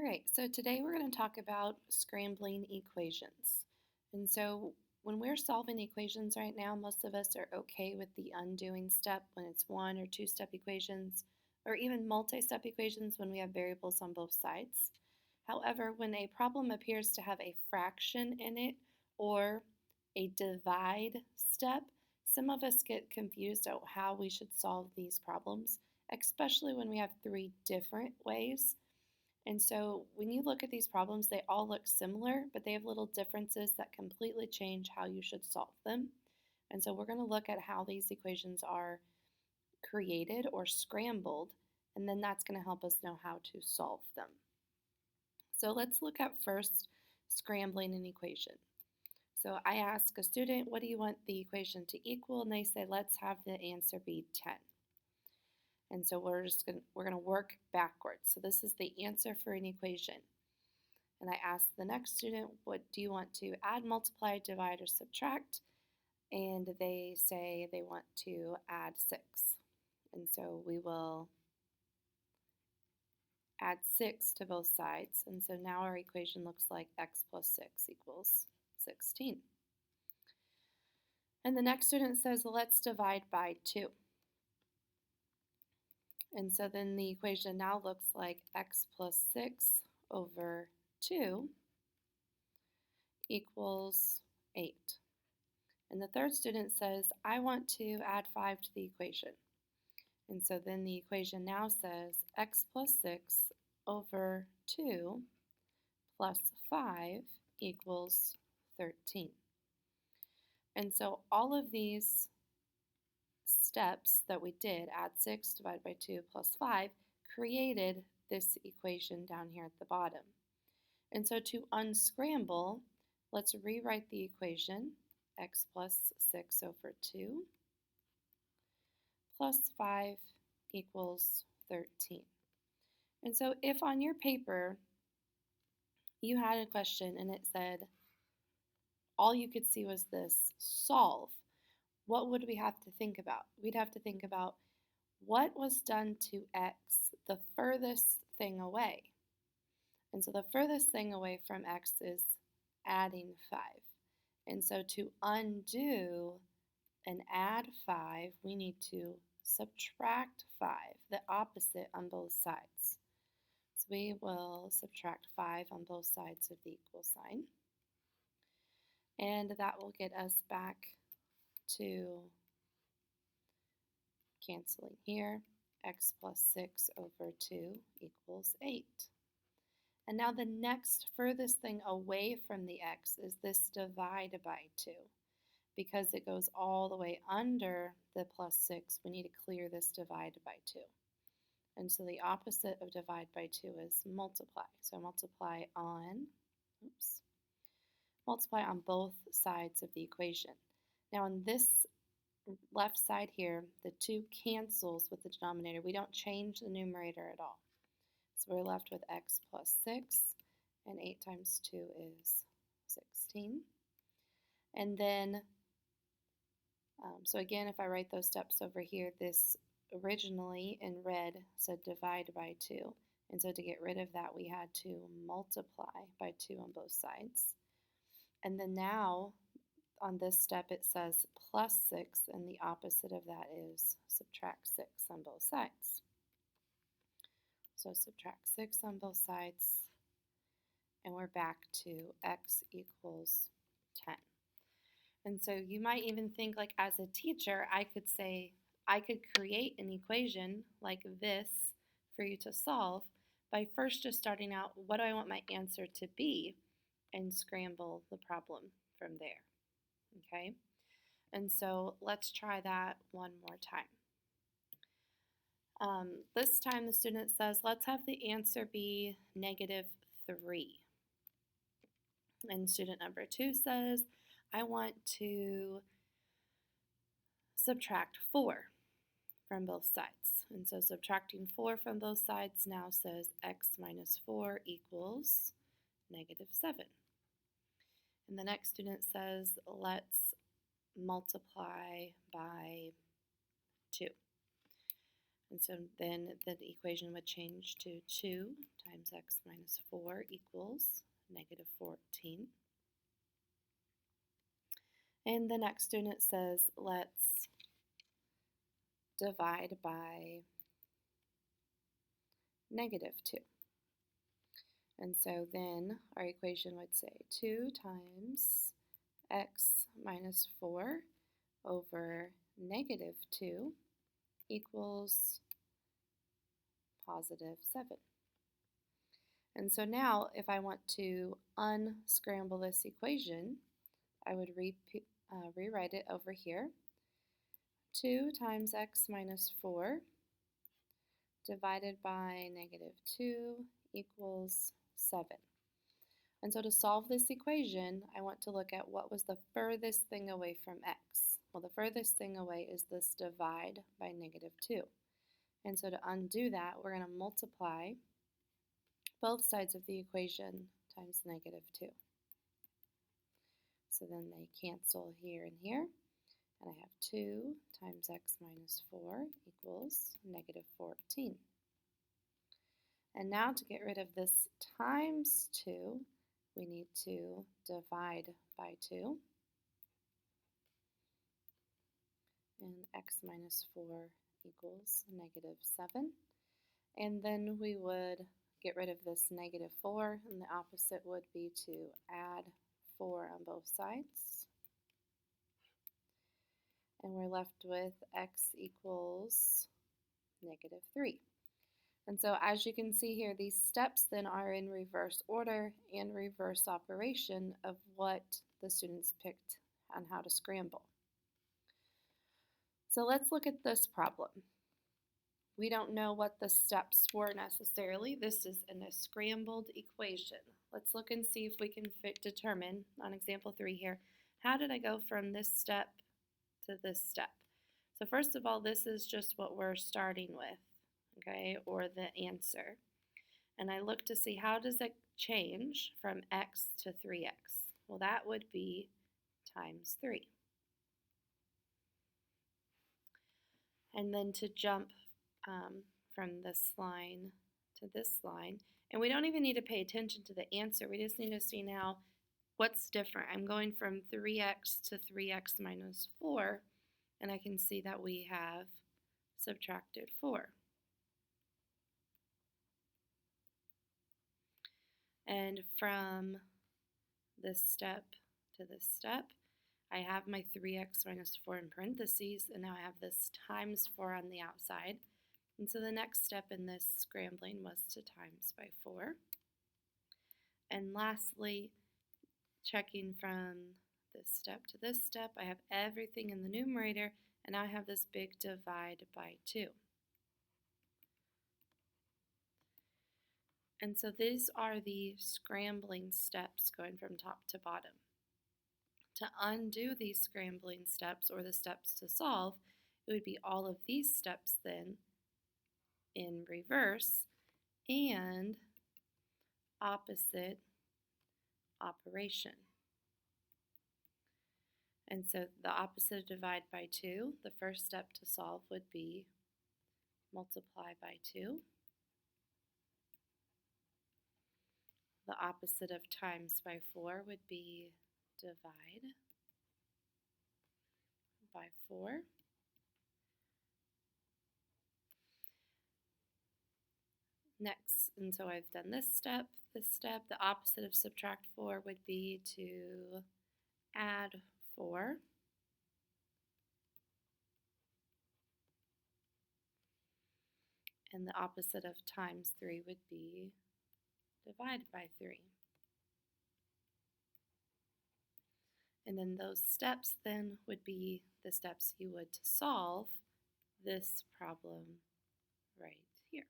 All right, so today we're going to talk about scrambling equations. And so when we're solving equations right now, most of us are okay with the undoing step when it's one or two step equations, or even multi step equations when we have variables on both sides. However, when a problem appears to have a fraction in it or a divide step, some of us get confused about how we should solve these problems, especially when we have three different ways. And so when you look at these problems, they all look similar, but they have little differences that completely change how you should solve them. And so we're going to look at how these equations are created or scrambled, and then that's going to help us know how to solve them. So let's look at first scrambling an equation. So I ask a student, what do you want the equation to equal? And they say, let's have the answer be 10. And so we're going to work backwards. So this is the answer for an equation. And I ask the next student, what do you want to add, multiply, divide, or subtract? And they say they want to add 6. And so we will add 6 to both sides. And so now our equation looks like x plus 6 equals 16. And the next student says, let's divide by 2. And so then the equation now looks like x plus 6 over 2 equals 8. And the third student says, I want to add 5 to the equation. And so then the equation now says x plus 6 over 2 plus 5 equals 13. And so all of these steps that we did, add 6 divided by 2 plus 5, created this equation down here at the bottom. And so to unscramble, let's rewrite the equation, x plus 6 over 2 plus 5 equals 13. And so if on your paper you had a question and it said, all you could see was this, solve, what would we have to think about? We'd have to think about what was done to x the furthest thing away. And so the furthest thing away from x is adding 5. And so to undo and add 5, we need to subtract 5, the opposite on both sides. So we will subtract 5 on both sides of the equal sign. And that will get us back to canceling here. X plus 6 over 2 equals 8. And now the next furthest thing away from the x is this divide by 2. Because it goes all the way under the plus 6, we need to clear this divide by 2. And so the opposite of divide by 2 is multiply. So multiply on both sides of the equation. Now on this left side here, the 2 cancels with the denominator. We don't change the numerator at all. So we're left with x plus 6, and 8 times 2 is 16. And then, so again, if I write those steps over here, this originally in red said divide by 2. And so to get rid of that, we had to multiply by 2 on both sides. And then now, on this step, it says plus 6, and the opposite of that is subtract 6 on both sides. So subtract 6 on both sides, and we're back to x equals 10. And so you might even think, like, as a teacher, I could say, I could create an equation like this for you to solve by first just starting out, what do I want my answer to be, and scramble the problem from there. Okay? And so let's try that one more time. This time the student says, let's have the answer be -3. And student number 2 says, I want to subtract 4 from both sides. And so subtracting 4 from both sides now says x minus 4 equals -7. And the next student says, let's multiply by 2. And so then the equation would change to 2 times x minus 4 equals negative 14. And the next student says, let's divide by negative 2. And so then our equation would say 2 times x minus 4 over negative 2 equals positive 7. And so now if I want to unscramble this equation, I would rewrite it over here. 2 times x minus 4 divided by negative 2 equals 7. And so to solve this equation, I want to look at what was the furthest thing away from x. Well, the furthest thing away is this divide by negative 2. And so to undo that, we're going to multiply both sides of the equation times negative 2. So then they cancel here and here. And I have 2 times x minus 4 equals negative 14. And now to get rid of this times 2, we need to divide by 2. And x minus 4 equals negative 7. And then we would get rid of this negative 4, and the opposite would be to add 4 on both sides. And we're left with x equals negative 3. And so as you can see here, these steps then are in reverse order and reverse operation of what the students picked on how to scramble. So let's look at this problem. We don't know what the steps were necessarily. This is in a scrambled equation. Let's look and see if we can determine on example 3 here, how did I go from this step to this step? So first of all, this is just what we're starting with, okay, or the answer. And I look to see how does it change from x to 3x? Well, that would be times 3. And then to jump from this line to this line, and we don't even need to pay attention to the answer. We just need to see now what's different. I'm going from 3x to 3x minus 4, and I can see that we have subtracted 4. And from this step to this step, I have my 3x minus 4 in parentheses, and now I have this times 4 on the outside. And so the next step in this scrambling was to times by 4. And lastly, checking from this step to this step, I have everything in the numerator, and now I have this big divide by 2. And so these are the scrambling steps going from top to bottom. To undo these scrambling steps, or the steps to solve, it would be all of these steps then in reverse and opposite operation. And so the opposite of divide by 2, the first step to solve would be multiply by 2. The opposite of times by 4 would be divide by 4. Next, and so I've done this step. The opposite of subtract 4 would be to add 4. And the opposite of times 3 would be divide by 3. And then those steps then would be the steps you would to solve this problem right here.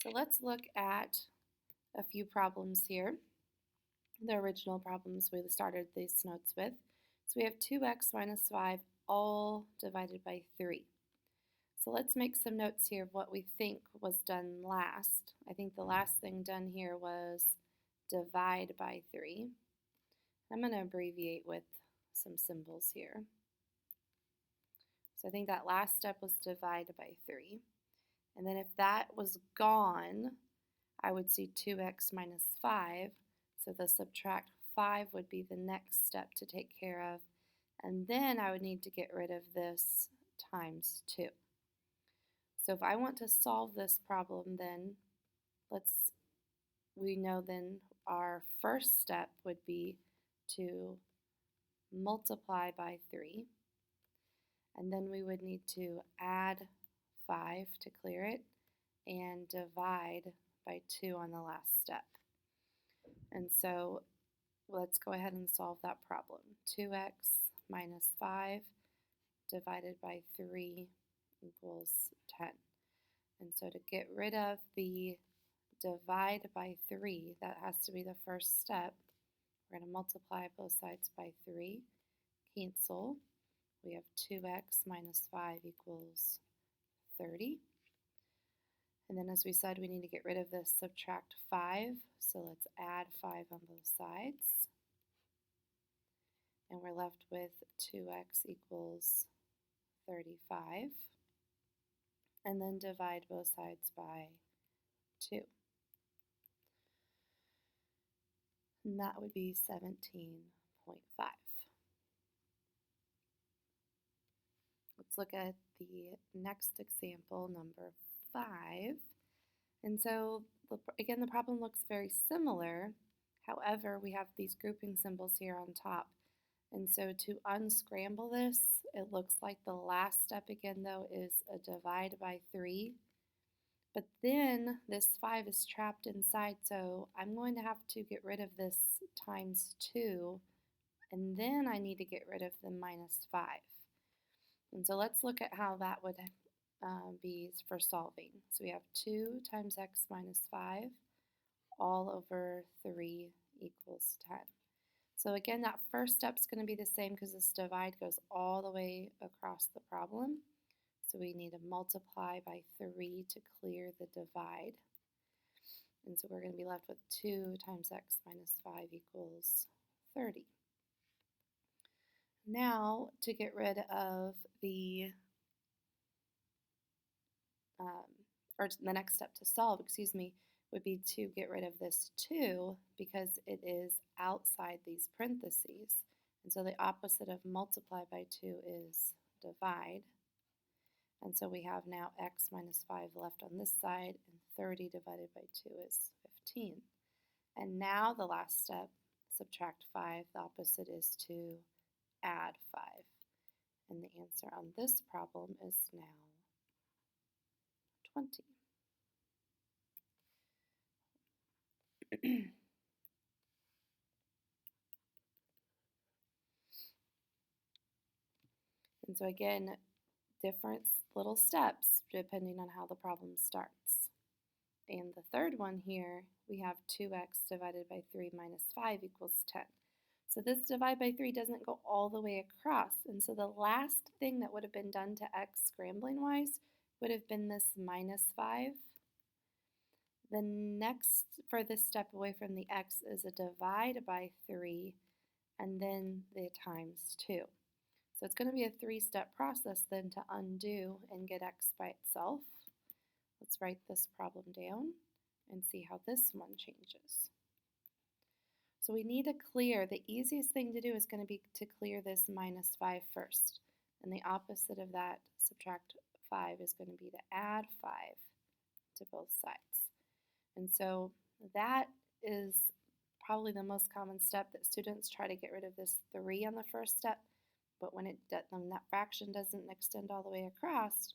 So let's look at a few problems here. The original problems we started these notes with. So we have 2x minus 5 all divided by 3. So let's make some notes here of what we think was done last. I think the last thing done here was divide by 3. I'm going to abbreviate with some symbols here. So I think that last step was divide by 3. And then if that was gone, I would see 2x minus 5. So the subtract 5 would be the next step to take care of. And then I would need to get rid of this times 2. So if I want to solve this problem, then we know then our first step would be to multiply by 3. And then we would need to add 5 to clear it and divide by 2 on the last step. And so let's go ahead and solve that problem. 2x minus 5 divided by 3 equals 10. And so to get rid of the divide by 3, that has to be the first step. We're going to multiply both sides by 3, cancel. We have 2x minus 5 equals 30. And then as we said, we need to get rid of this subtract 5. So let's add 5 on both sides. And we're left with 2x equals 35. And then divide both sides by 2. And that would be 17.5. Let's look at the next example, number 5. And so, again, the problem looks very similar. However, we have these grouping symbols here on top. And so to unscramble this, it looks like the last step again, though, is a divide by 3. But then this 5 is trapped inside, so I'm going to have to get rid of this times 2. And then I need to get rid of the minus 5. And so let's look at how that would be for solving. So we have 2 times x minus 5 all over 3 equals 10. So again, that first step is going to be the same because this divide goes all the way across the problem. So we need to multiply by 3 to clear the divide. And so we're going to be left with 2 times x minus 5 equals 30. Now, to get rid of the next step to solve, would be to get rid of this 2 because it is outside these parentheses. And so the opposite of multiply by 2 is divide. And so we have now x minus 5 left on this side, and 30 divided by 2 is 15. And now the last step, subtract 5, the opposite is to add 5. And the answer on this problem is now 20. And so again, different little steps depending on how the problem starts. And the third one here, we have 2x divided by 3 minus 5 equals 10. So this divide by 3 doesn't go all the way across. And so the last thing that would have been done to x scrambling wise would have been this minus 5. The next furthest step away from the x is a divide by 3 and then the times 2. So it's going to be a 3-step process then to undo and get x by itself. Let's write this problem down and see how this one changes. So we need to clear, the easiest thing to do is going to be to clear this minus 5 first. And the opposite of that, subtract 5, is going to be to add 5 to both sides. And so that is probably the most common step that students try to get rid of this 3 on the first step. But when that fraction doesn't extend all the way across,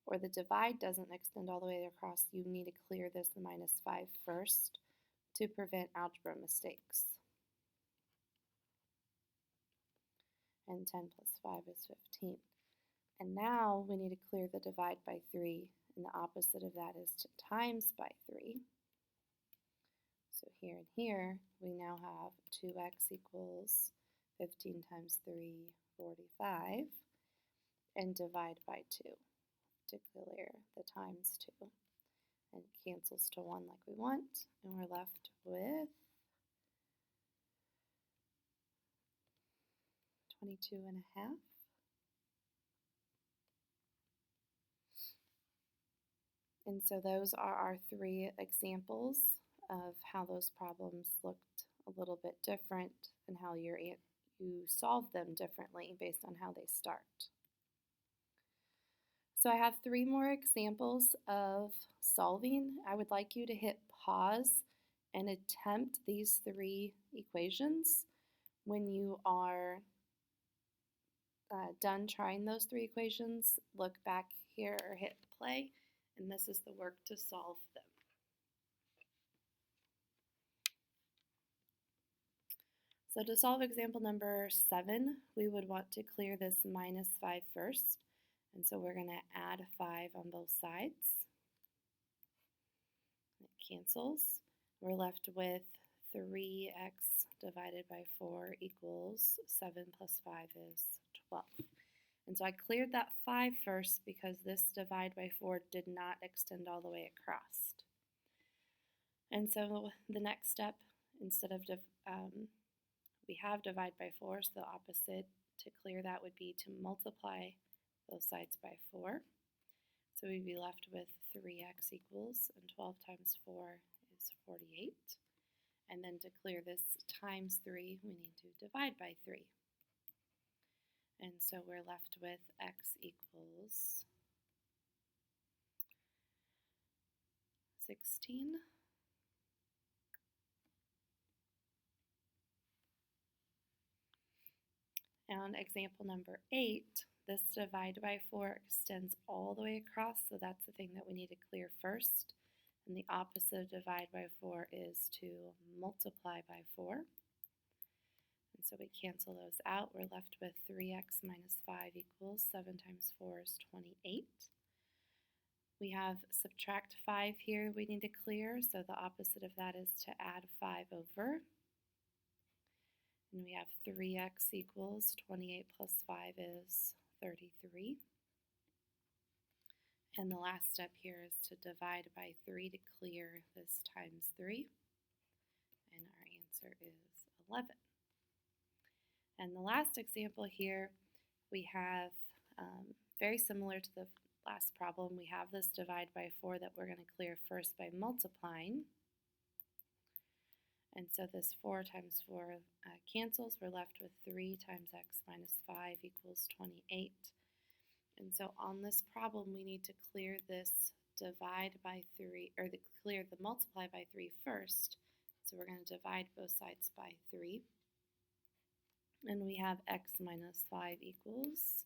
or the divide doesn't extend all the way across, you need to clear this minus 5 first to prevent algebra mistakes. And 10 plus 5 is 15. And now we need to clear the divide by 3, and the opposite of that is to times by 3. So here and here, we now have 2x equals 15 times 3, 45, and divide by 2 to clear the times 2. And cancels to 1 like we want, and we're left with 22 and a half. And so those are our three examples of how those problems looked a little bit different and how you solve them differently based on how they start. So I have three more examples of solving. I would like you to hit pause and attempt these three equations. When you are done trying those three equations, look back here or hit play, and this is the work to solve them. So to solve example number 7, we would want to clear this minus 5 first. And so we're going to add 5 on both sides. It cancels. We're left with 3x divided by 4 equals 7 plus 5 is 12. And so I cleared that 5 first because this divide by 4 did not extend all the way across. And so the next step, instead of we have divide by 4, so the opposite to clear that would be to multiply both sides by 4. So we'd be left with 3x equals, and 12 times 4 is 48. And then to clear this times 3, we need to divide by 3. And so we're left with x equals 16. On example number 8, this divide by 4 extends all the way across, so that's the thing that we need to clear first. And the opposite of divide by 4 is to multiply by 4. And so we cancel those out. We're left with 3x minus 5 equals 7 times 4 is 28. We have subtract 5 here we need to clear, so the opposite of that is to add 5 over. And we have 3x equals 28 plus 5 is 33. And the last step here is to divide by 3 to clear this times 3. And our answer is 11. And the last example here, we have very similar to the last problem. We have this divide by 4 that we're going to clear first by multiplying. And so this 4 times 4 cancels. We're left with 3 times x minus 5 equals 28. And so on this problem, we need to clear this divide by 3, or clear the multiply by 3 first. So we're going to divide both sides by 3. And we have x minus 5 equals.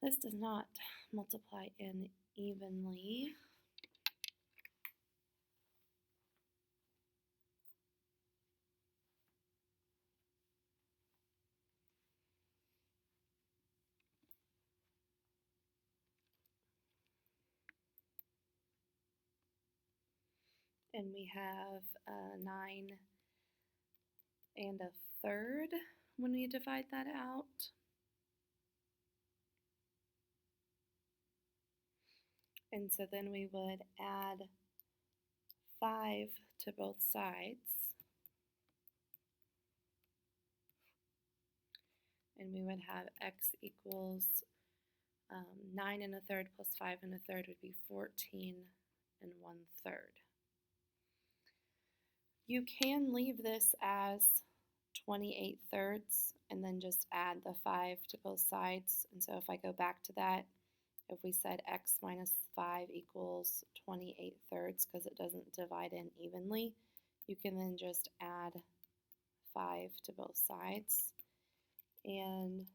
This does not multiply in evenly. And we have 9 and a third when we divide that out. And so then we would add 5 to both sides. And we would have x equals 9 and a third plus 5 and a third would be 14 and 1/3. You can leave this as 28 thirds and then just add the 5 to both sides. And so if I go back to that, if we said x minus 5 equals 28 thirds because it doesn't divide in evenly, you can then just add 5 to both sides. And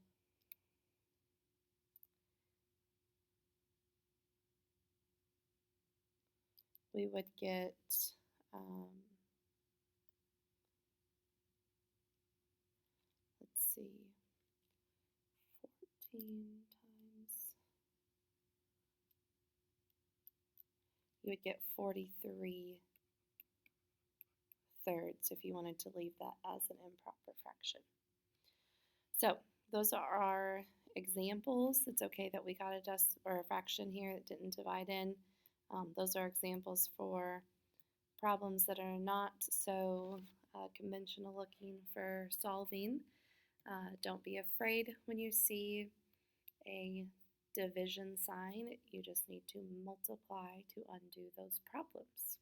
we would get let's see, 14 times, you would get 43 thirds if you wanted to leave that as an improper fraction. So those are our examples. It's okay that we got a fraction here that didn't divide in. Those are examples for problems that are not so conventional looking for solving. Don't be afraid when you see a division sign. You just need to multiply to undo those problems.